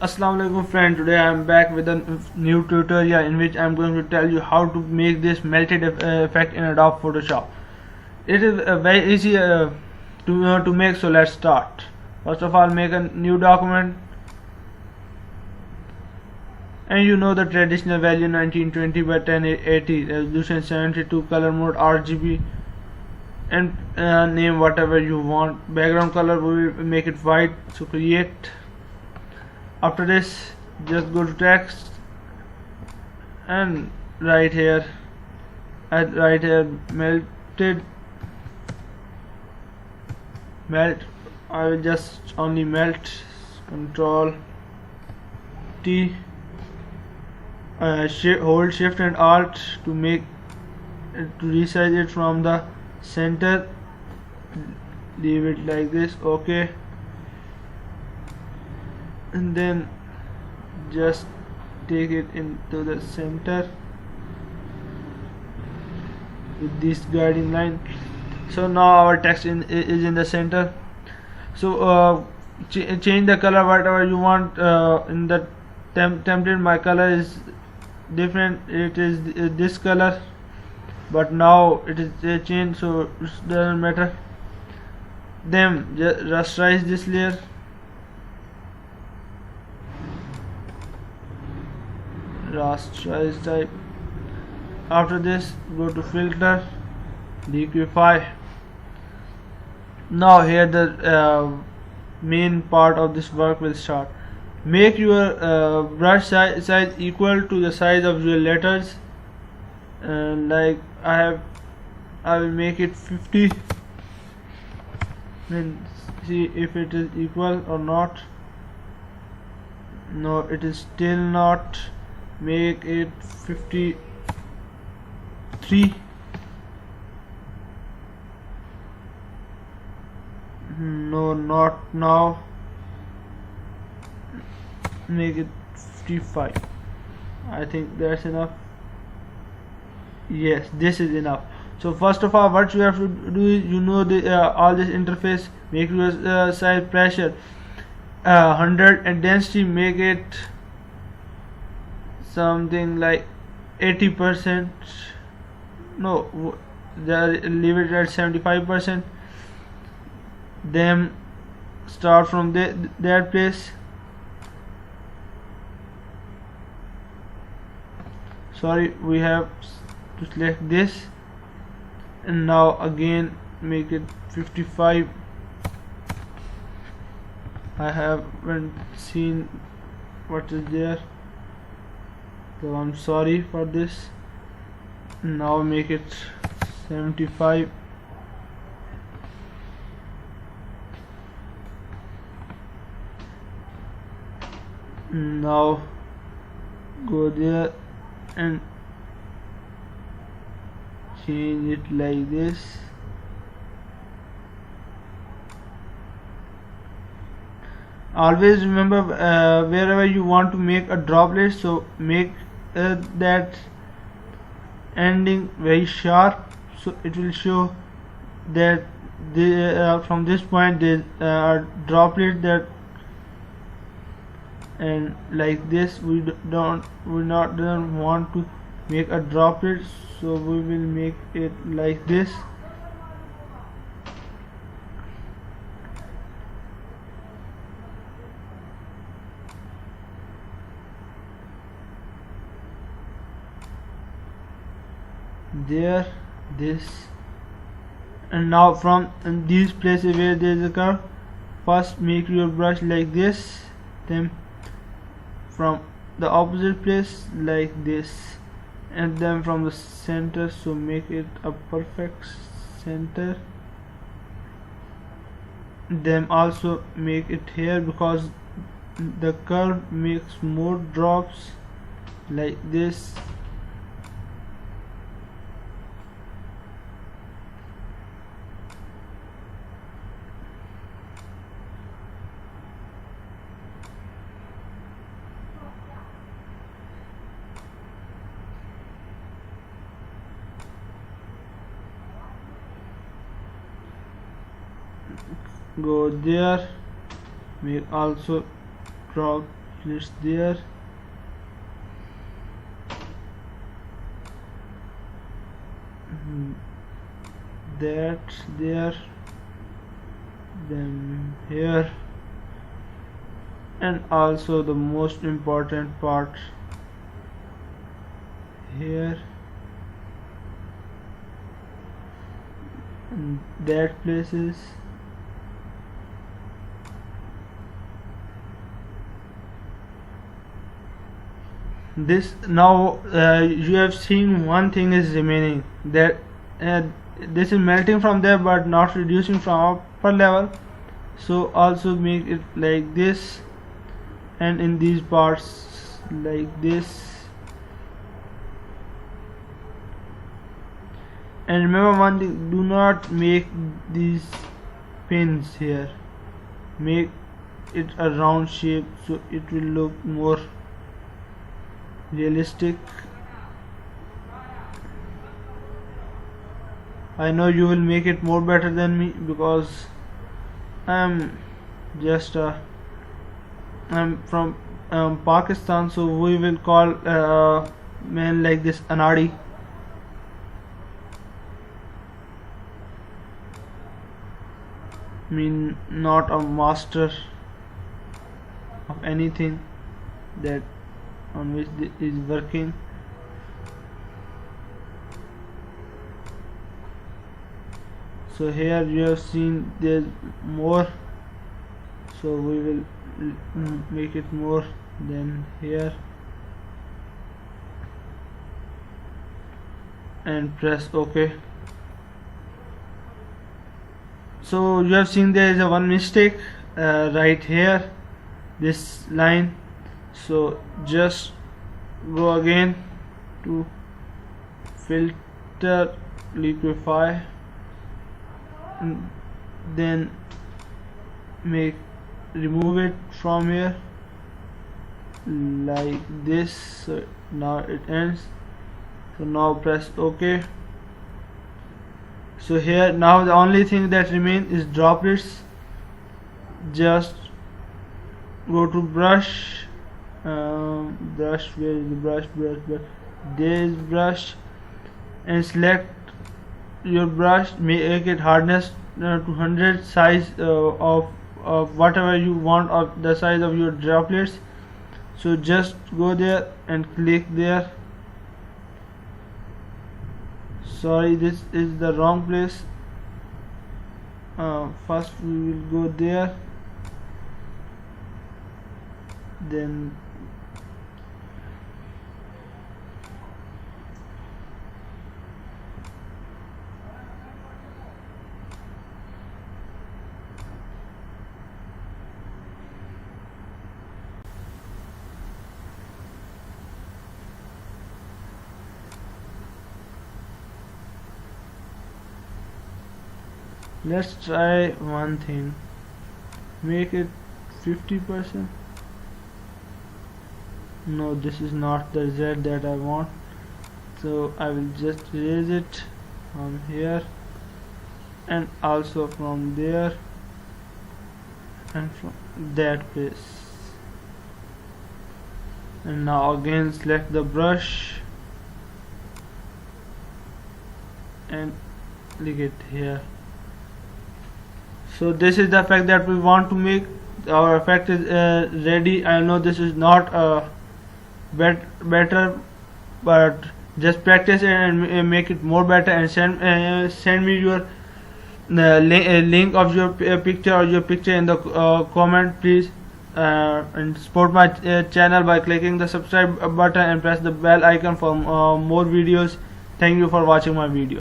Assalamu alaikum friend, today I am back with a new tutorial in which I am going to tell you how to make this melted effect in Adobe Photoshop. It is very easy to make, so let's start. First of all, make a new document, and you know the traditional value 1920 by 1080, resolution 72, color mode RGB, and name whatever you want. Background color we will make it white, so create. After this, just go to text and right here melted melt. I will just only melt. Control T, hold shift and alt to make to resize it from the center. Leave it like this. Okay, and then just take it into the center with this guiding line. So now our text is in the center. So change the color whatever you want. In the template my color is different, it is this color, but now it is changed, so it doesn't matter. Then just rasterize this layer. Rasterize type. After this, go to filter, liquify. Now here the main part of this work will start. Make your brush size equal to the size of your letters, and like I will make it 50. Then see if it is equal or not. No, it is still not. Make it 53. No, not now. Make it 55. I think that's enough. Yes, this is enough. So first of all, what you have to do is, you know, the all this interface. Make your size pressure 100 and density make it something like 80%. No, leave it at 75%. Then start from that place. Sorry, we have to select this, and now again make it 55. I haven't seen what is there, so I'm sorry for this. Now make it 75. Now go there and change it like this. Always remember, wherever you want to make a droplet, so make that ending very sharp, so it will show that from this point there are droplets that, and like this we don't want to make a droplet, so we will make it like this. There, this, and now from these places where there is a curve, first make your brush like this, then from the opposite place like this, and then from the center, so make it a perfect center. Then also make it here, because the curve makes more drops like this. Go there, make also drop Place there. That's there. Then here, and also the most important part here, and that places. This now you have seen one thing is remaining, that this is melting from there but not reducing from upper level. So also make it like this, and in these parts like this. And remember one thing, do not make these pins here, make it a round shape so it will look more realistic. I know you will make it more better than me, because I'm just I'm from Pakistan, so we will call men like this anadi. Mean not a master of anything that on which is working. So here you have seen there's more, so we will make it more than here, and press OK. So you have seen there is a one mistake right here, this line. So just go again to filter, liquify, then remove it from here like this. So now it ends. So now press OK. So here now the only thing that remains is droplets. Just go to brush, where is the brush? There is brush, and select your brush, make it hardness to 100, size of whatever you want, of the size of your droplets. So just go there and click there. Sorry, this is the wrong place. First we will go there, then let's try one thing, make it 50%. No, this is not the result that I want, so I will just erase it from here, and also from there, and from that place. And now again select the brush and click it here. So this is the effect that we want to make. Our effect is ready. I know this is not better, but just practice it and make it more better, and send me your link of your picture or your picture in the comment, please. And support my channel by clicking the subscribe button and press the bell icon for more videos. Thank you for watching my video.